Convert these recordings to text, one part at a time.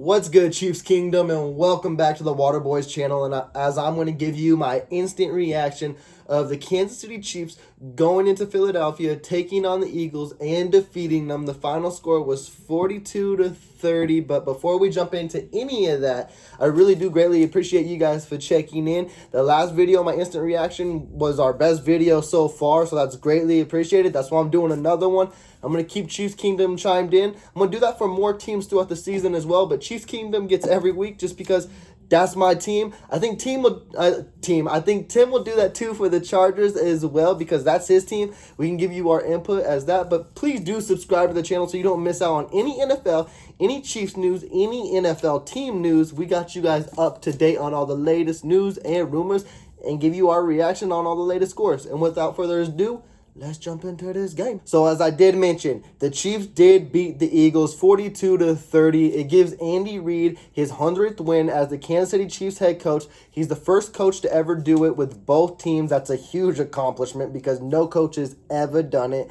What's good, Chiefs Kingdom, and welcome back to the Water Boys channel. And as I'm going to give you my instant reaction of the Kansas City Chiefs going into Philadelphia, taking on the Eagles and defeating them. The final score was 42-30. But before we jump into any of that, I really do greatly appreciate you guys for checking in. The last video, my instant reaction, was our best video so far, so that's greatly appreciated. That's why I'm doing another one. I'm going to keep Chiefs Kingdom chimed in. I'm going to do that for more teams throughout the season as well, but Chiefs Kingdom gets every week just because that's my team. I think Tim will do that too for the Chargers as well because that's his team. We can give you our input as that, but please do subscribe to the channel so you don't miss out on any NFL, any Chiefs news, any NFL team news. We got you guys up to date on all the latest news and rumors and give you our reaction on all the latest scores. And without further ado, let's jump into this game. So as I did mention, the Chiefs did beat the Eagles 42-30. It gives Andy Reid his 100th win as the Kansas City Chiefs head coach. He's the first coach to ever do it with both teams. That's a huge accomplishment because no coach has ever done it.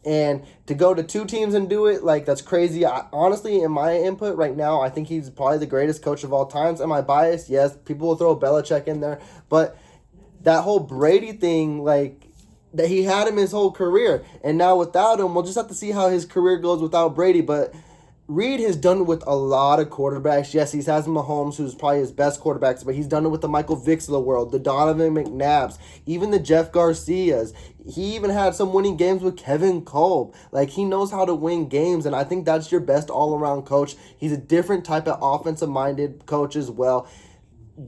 And to go to two teams and do it, like, that's crazy. Honestly, in my input right now, I think he's probably the greatest coach of all times. Am I biased? Yes. People will throw Belichick in there. But that whole Brady thing, like, that he had him his whole career, and now without him, we'll just have to see how his career goes without Brady. But Reid has done it with a lot of quarterbacks. Yes, he has Mahomes, who's probably his best quarterbacks, but he's done it with the Michael Vicks of the world, the Donovan McNabbs, even the Jeff Garcias. He even had some winning games with Kevin Kolb. Like, he knows how to win games, and I think that's your best all-around coach. He's a different type of offensive-minded coach as well.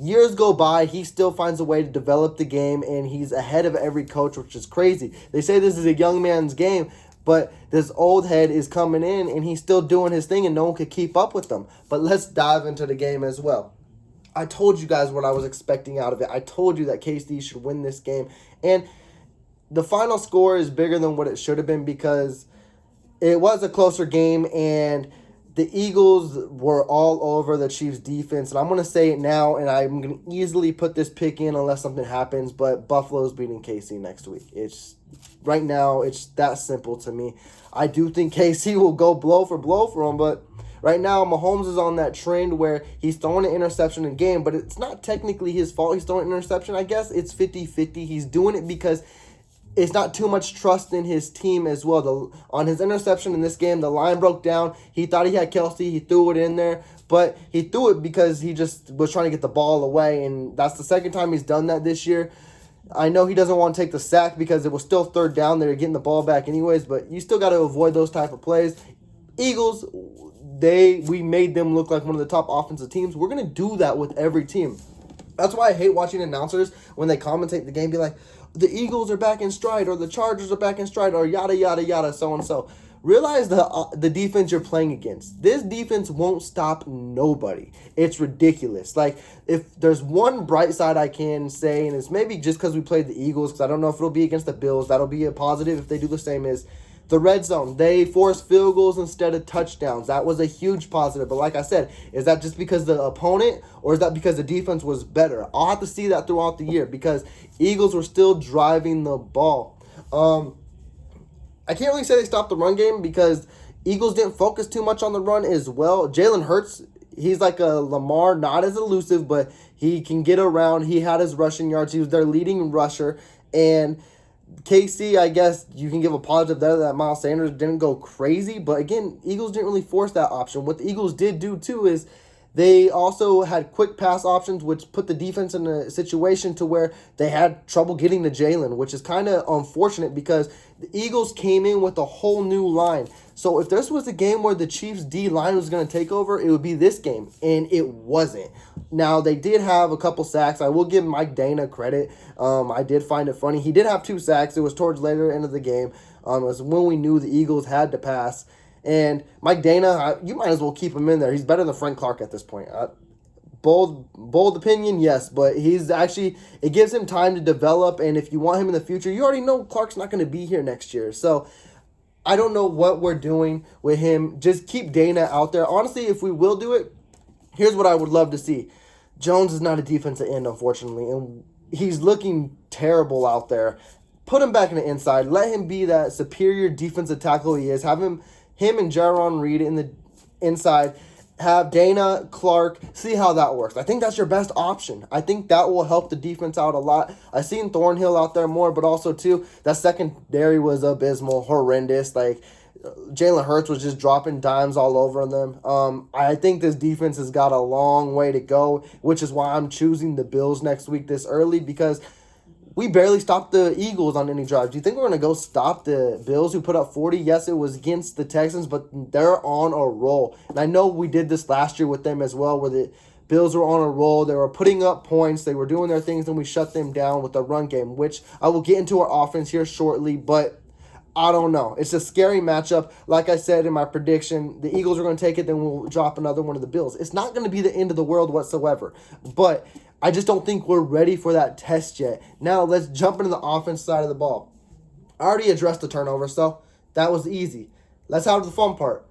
Years go by, he still finds a way to develop the game, and he's ahead of every coach, which is crazy. They say this is a young man's game, but this old head is coming in, and he's still doing his thing, and no one could keep up with him. But let's dive into the game as well. I told you guys what I was expecting out of it. I told you that KC should win this game, and the final score is bigger than what it should have been because it was a closer game, and the Eagles were all over the Chiefs' defense, and I'm going to say it now, and I'm going to easily put this pick in unless something happens, but Buffalo's beating KC next week. Right now, it's that simple to me. I do think KC will go blow for them, but right now, Mahomes is on that trend where he's throwing an interception in game, but it's not technically his fault he's throwing an interception. I guess it's 50-50. He's doing it because it's not too much trust in his team as well. On his interception in this game, the line broke down. He thought he had Kelsey. He threw it in there. But he threw it because he just was trying to get the ball away. And that's the second time he's done that this year. I know he doesn't want to take the sack because it was still third down. They were getting the ball back anyways. But you still got to avoid those type of plays. Eagles, we made them look like one of the top offensive teams. We're going to do that with every team. That's why I hate watching announcers when they commentate the game, be like, the Eagles are back in stride, or the Chargers are back in stride, or yada, yada, yada, so-and-so. Realize the defense you're playing against. This defense won't stop nobody. It's ridiculous. Like, if there's one bright side I can say, and it's maybe just because we played the Eagles, because I don't know if it'll be against the Bills. That'll be a positive if they do the same, is the red zone. They forced field goals instead of touchdowns. That was a huge positive. But like I said, is that just because the opponent, or is that because the defense was better? I'll have to see that throughout the year because Eagles were still driving the ball. I can't really say they stopped the run game because Eagles didn't focus too much on the run as well. Jalen Hurts, he's like a Lamar, not as elusive, but he can get around. He had his rushing yards. He was their leading rusher. And KC, I guess you can give a positive there that Miles Sanders didn't go crazy. But again, Eagles didn't really force that option. What the Eagles did do, too, is they also had quick pass options, which put the defense in a situation to where they had trouble getting to Jalen, which is kind of unfortunate because the Eagles came in with a whole new line. So if this was a game where the Chiefs' D-line was going to take over, it would be this game, and it wasn't. Now, they did have a couple sacks. I will give Mike Dana credit. I did find it funny. He did have 2 sacks. It was towards later end of the game. It was when we knew the Eagles had to pass. And Mike Dana, you might as well keep him in there. He's better than Frank Clark at this point. Bold opinion, yes, but he's actually, it gives him time to develop, and if you want him in the future, you already know Clark's not going to be here next year. So I don't know what we're doing with him. Just keep Dana out there. Honestly, if we will do it, here's what I would love to see. Jones is not a defensive end, unfortunately, and he's looking terrible out there. Put him back in the inside. Let him be that superior defensive tackle he is. Have him and Jaron Reed in the inside. have Dana, Clark, see how that works. I think that's your best option. I think that will help the defense out a lot. I seen Thornhill out there more, but also too, that secondary was abysmal, horrendous. Like Jalen Hurts was just dropping dimes all over them. I think this defense has got a long way to go, which is why I'm choosing the Bills next week this early, because we barely stopped the Eagles on any drive. Do you think we're going to go stop the Bills, who put up 40? Yes, it was against the Texans, but they're on a roll. And I know we did this last year with them as well, where the Bills were on a roll. They were putting up points. They were doing their things, and we shut them down with the run game, which I will get into our offense here shortly, but I don't know. It's a scary matchup. Like I said in my prediction, the Eagles are going to take it, then we'll drop another one of the Bills. It's not going to be the end of the world whatsoever, but I just don't think we're ready for that test yet. Now, let's jump into the offense side of the ball. I already addressed the turnover, so that was easy. Let's have the fun part.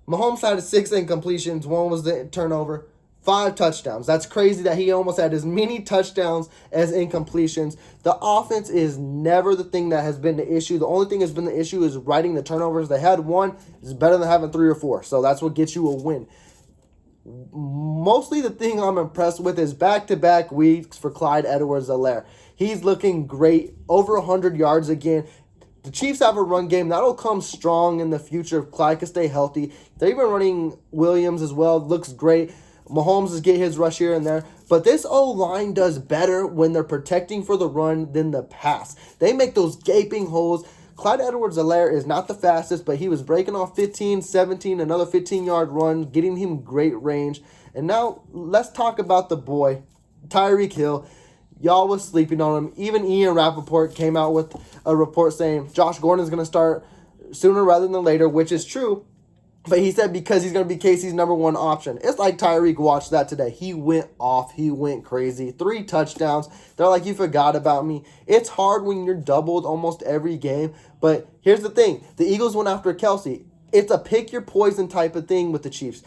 Mahomes had 6 incompletions. 1 was the turnover. 5 touchdowns. That's crazy that he almost had as many touchdowns as incompletions. The offense is never the thing that has been the issue. The only thing that's been the issue is writing the turnovers. They had 1. It's better than having 3 or 4. So that's what gets you a win. Mostly the thing I'm impressed with is back-to-back weeks for Clyde Edwards-Helaire. He's looking great. Over 100 yards again. The Chiefs have a run game. That'll come strong in the future if Clyde can stay healthy. They're even running Williams as well. Looks great. Mahomes is getting his rush here and there. But this O-line does better when they're protecting for the run than the pass. They make those gaping holes. Clyde Edwards-Helaire is not the fastest, but he was breaking off 15, 17, another 15-yard run, getting him great range. And now let's talk about the boy, Tyreek Hill. Y'all was sleeping on him. Even Ian Rappaport came out with a report saying Josh Gordon is going to start sooner rather than later, which is true. But he said because he's going to be Casey's number 1 option. It's like Tyreek watched that today. He went off. He went crazy. 3 touchdowns. They're like, you forgot about me. It's hard when you're doubled almost every game. But here's the thing. The Eagles went after Kelsey. It's a pick your poison type of thing with the Chiefs.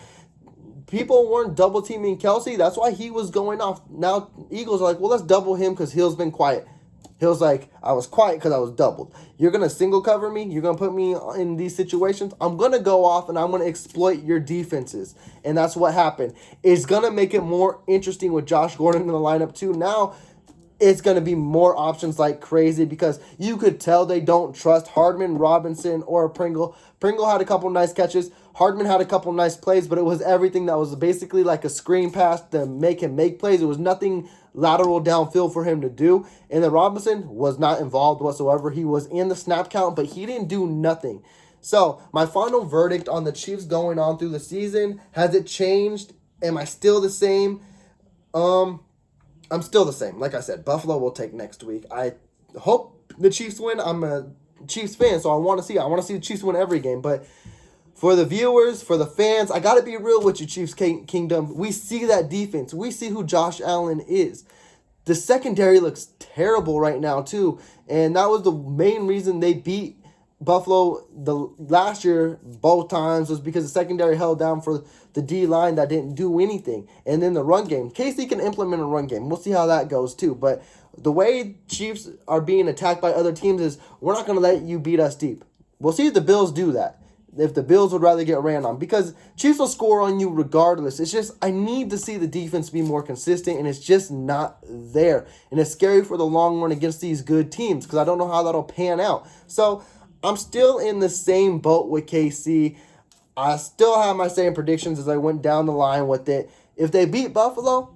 People weren't double teaming Kelsey. That's why he was going off. Now Eagles are like, well, let's double him because Hill's been quiet. Hill's like, I was quiet because I was doubled. You're going to single cover me? You're going to put me in these situations? I'm going to go off and I'm going to exploit your defenses. And that's what happened. It's going to make it more interesting with Josh Gordon in the lineup too. Now it's going to be more options like crazy because you could tell they don't trust Hardman, Robinson, or Pringle. Pringle had a couple nice catches. Hardman had a couple nice plays, but it was everything that was basically like a screen pass to make him make plays. It was nothing lateral downfield for him to do. And then Robinson was not involved whatsoever. He was in the snap count, but he didn't do nothing. So my final verdict on the Chiefs going on through the season, has it changed? Am I still the same? I'm still the same. Like I said, Buffalo will take next week. I hope the Chiefs win. I'm a Chiefs fan, so I want to see the Chiefs win every game. But for the viewers, for the fans, I got to be real with you, Chiefs Kingdom. We see that defense. We see who Josh Allen is. The secondary looks terrible right now, too. And that was the main reason they beat Buffalo the last year both times, was because the secondary held down for the D-line that didn't do anything. And then the run game. KC can implement a run game. We'll see how that goes, too. But the way Chiefs are being attacked by other teams is we're not going to let you beat us deep. We'll see if the Bills do that. If the Bills would rather get ran on. Because Chiefs will score on you regardless. It's just, I need to see the defense be more consistent, and it's just not there. And it's scary for the long run against these good teams, because I don't know how that'll pan out. So, I'm still in the same boat with KC. I still have my same predictions as I went down the line with it. If they beat Buffalo,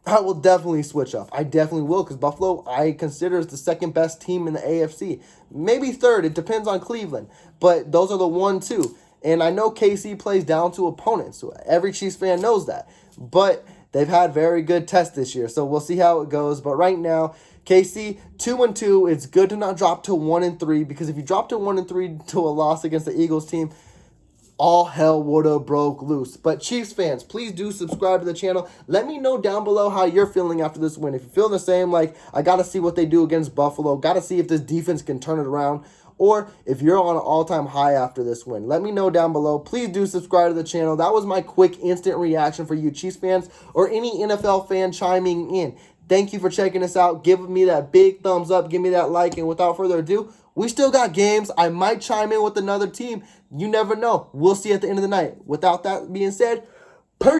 I will definitely switch up. I definitely will, because Buffalo, I consider, is the second best team in the AFC. Maybe third. It depends on Cleveland. But those are the 1-2. And I know KC plays down to opponents. So every Chiefs fan knows that. But they've had very good tests this year. So we'll see how it goes. But right now, KC 2-2. It's good to not drop to 1-3, because if you drop to 1-3 to a loss against the Eagles team, all hell would have broke loose. But Chiefs fans, please do subscribe to the channel. Let me know down below how you're feeling after this win. If you feel the same, like, I got to see what they do against Buffalo. Got to see if this defense can turn it around. Or if you're on an all-time high after this win. Let me know down below. Please do subscribe to the channel. That was my quick instant reaction for you Chiefs fans or any NFL fan chiming in. Thank you for checking us out. Give me that big thumbs up. Give me that like. And without further ado, we still got games. I might chime in with another team. You never know. We'll see at the end of the night. Without that being said,